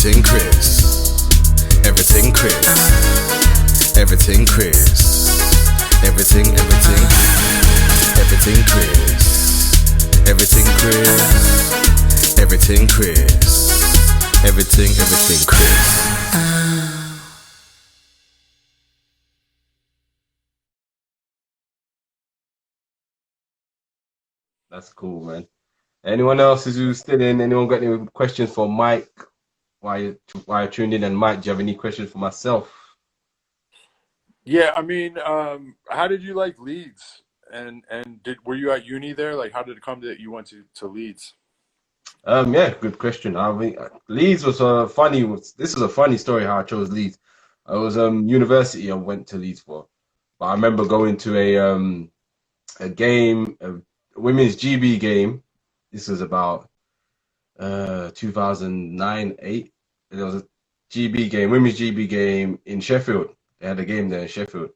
Everything Chris. Everything Chris. Everything Chris. Everything Chris. Everything Chris. Everything Chris. Everything Chris. That's cool, man. Anyone else who's still in? Anyone got any questions for Mike? Why you tuned in? And Mike, do you have any questions for myself? Yeah, I mean, how did you like Leeds? And were you at uni there? Like, how did it come that you went to Leeds? Yeah, good question. I mean, Leeds was funny. This is a funny story how I chose Leeds. I was university. I went to Leeds for, but I remember going to a game, a women's GB game. This was about 2009, 8. There was a GB game, women's GB game in Sheffield. They had a game there in Sheffield.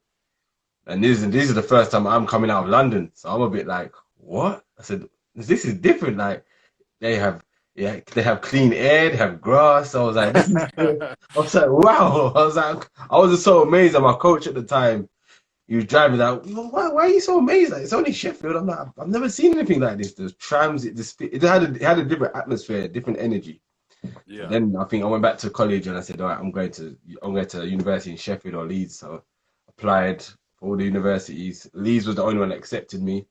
And this is the first time I'm coming out of London. So I'm a bit like, what? I said, this is different. Like they have they have clean air, they have grass. I was like, this is good. I was like, wow. I was just so amazed at my coach at the time. He was driving like, why are you so amazed? Like, it's only Sheffield. I'm like, I've never seen anything like this. There's trams, it had a different atmosphere, different energy. Yeah. So then I think I went back to college and I said, all right, I'm going to university in Sheffield or Leeds. So I applied for all the universities. Leeds was the only one that accepted me.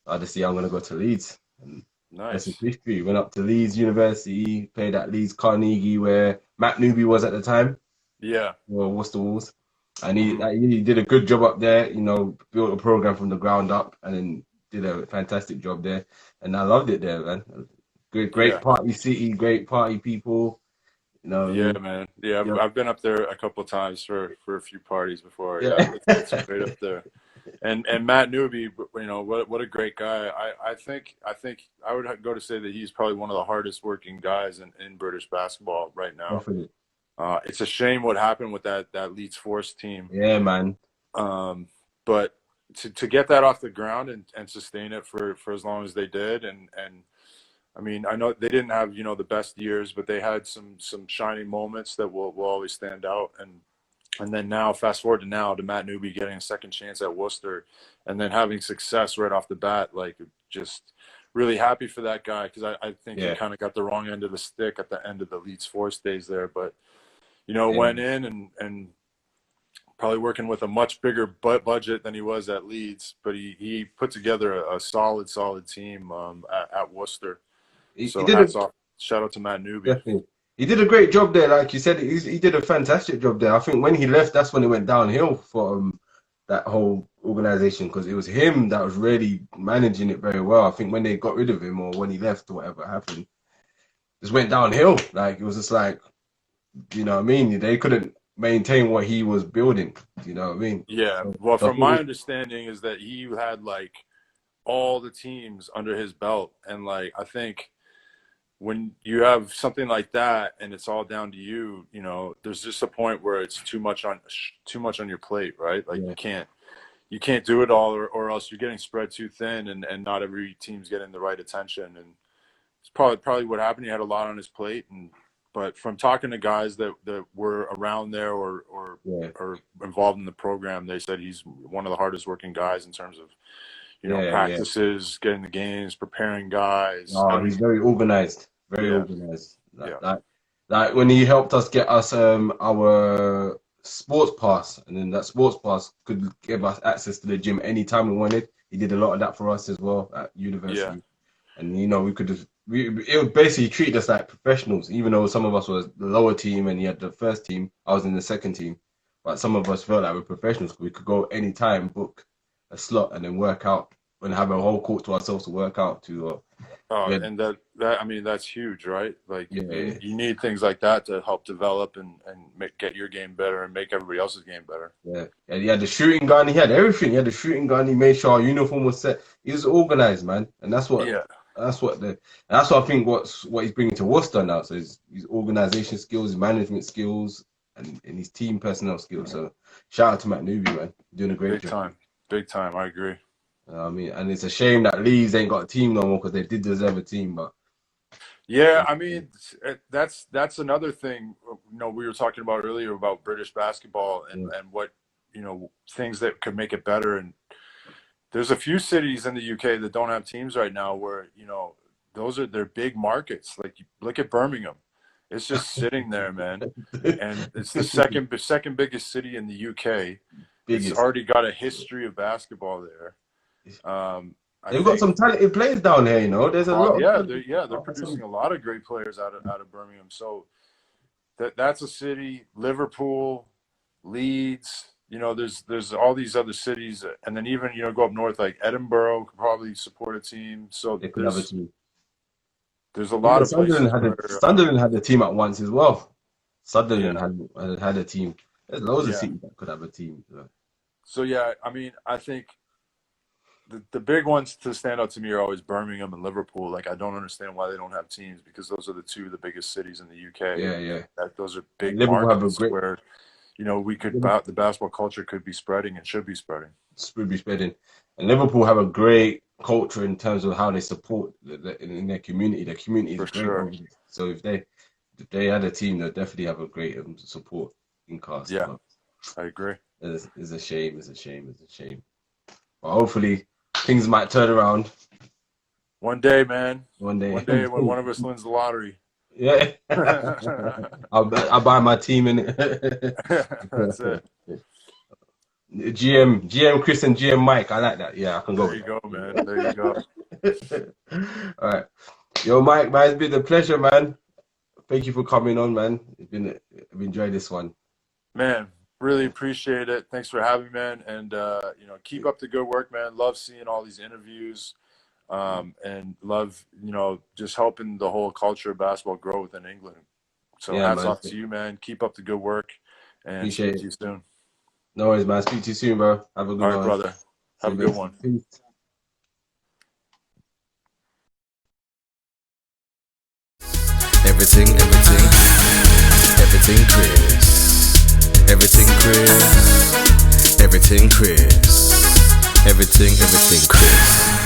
I just see I'm gonna go to Leeds. And that's Nice. history. Went up to Leeds University, played at Leeds Carnegie where Matt Newby was at the time. Yeah. Well, Worcester Wolves. And he did a good job up there, built a program from the ground up and then did a fantastic job there. And I loved it there, man. Great Yeah. party city, great party people. Yeah, man. Yeah, Yeah. I've been up there a couple of times for a few parties before. Yeah. Yeah, it's great up there. And Matt Newby, what a great guy. I think I would go to say that he's probably one of the hardest working guys in British basketball right now. Definitely. It's a shame what happened with that Leeds Force team. Yeah, man. But to get that off the ground and sustain it for as long as they did, and I mean, I know they didn't have the best years, but they had some shining moments that will always stand out. And then now, fast forward to Matt Newby getting a second chance at Worcester, and then having success right off the bat. Like, just really happy for that guy, because I think he kind of got the wrong end of the stick at the end of the Leeds Force days there. But went in and probably working with a much bigger budget than he was at Leeds, but he put together a solid team at Worcester. So hats off, shout out to Matt Newby. Definitely. He did a great job there, like you said. He did a fantastic job there. I think when he left, that's when it went downhill for that whole organization, because it was him that was really managing it very well. I think when they got rid of him or when he left or whatever happened, it just went downhill. Like, it was just like, you know what I mean? They couldn't maintain what he was building. You know what I mean? Yeah. Well, from my understanding is that he had like all the teams under his belt, and like I think when you have something like that and it's all down to you, there's just a point where it's too much on your plate, right? Like you can't do it all, or else you're getting spread too thin, and not every team's getting the right attention. And it's probably what happened. He had a lot on his plate, but from talking to guys that were around there or involved in the program, they said he's one of the hardest working guys in terms of practices, getting the games, preparing guys. Oh, he's very organized. Very organized. Like when he helped us get us our sports pass, and then that sports pass could give us access to the gym anytime we wanted. He did a lot of that for us as well at university. Yeah. And we could just it would basically treat us like professionals, even though some of us was the lower team and he had the first team. I was in the second team. But some of us felt like we're professionals. We could go anytime, book a slot, and then work out and have a whole court to ourselves to work out to. And that I mean, that's huge, right? Like you need things like that to help develop and get your game better and make everybody else's game better. Yeah, and he had the shooting gun. He had everything. He had the shooting gun. He made sure our uniform was set. He was organized, man, and that's what. Yeah. That's what I think what he's bringing to Worcester now. So his organization skills, his management skills, and his team personnel skills. So shout out to Matt Newby, man, doing a great job. Big time. I agree. I mean, and it's a shame that Leeds ain't got a team no more, because they did deserve a team. But Yeah, I mean, that's another thing. You know, we were talking about earlier about British basketball and what, you know, things that could make it better. And there's a few cities in the UK that don't have teams right now where, you know, those are their big markets. Like, look at Birmingham. It's just sitting there, man. And it's the second biggest city in the UK. It's Biggest. already got a history of basketball there. They've got some talented players down here, you know. There's a lot. They're producing a lot of great players out of Birmingham. So that's a city. Liverpool, Leeds. You know, there's all these other cities, and then even, you know, go up north like Edinburgh could probably support a team. So They could have a team. There's a lot of places. Sunderland had a team at once as well. Sunderland had a team. There's loads of cities that could have a team. So yeah, I mean, I think the big ones to stand out to me are always Birmingham and Liverpool. Like, I don't understand why they don't have teams, because those are the biggest cities in the UK. Those are big markets where, you know, the basketball culture could be spreading and should be spreading. Should be spreading. And Liverpool have a great culture in terms of how they support in their community. Their community is great. Sure. So if they had a team, they'll definitely have a great support in cast. Yeah, I agree. It's a shame. It's a shame. But hopefully things might turn around. One day, man. One day when one of us wins the lottery. Yeah. I'll buy my team in it. That's it. GM Chris and GM Mike. I like that. Yeah, I can go. There you go, man. There you go. All right. Yo, Mike, man, it's been a pleasure, man. Thank you for coming on, man. I've enjoyed this one. Man, really appreciate it. Thanks for having me, man. And you know, keep up the good work, man. Love seeing all these interviews. And love, you know, just helping the whole culture of basketball grow within England. So hats off to you, man. Keep up the good work, and speak to you soon. No worries, man. Speak to you soon, bro. Have a good one. All right, brother. Have a good one. Everything Chris. Everything Chris.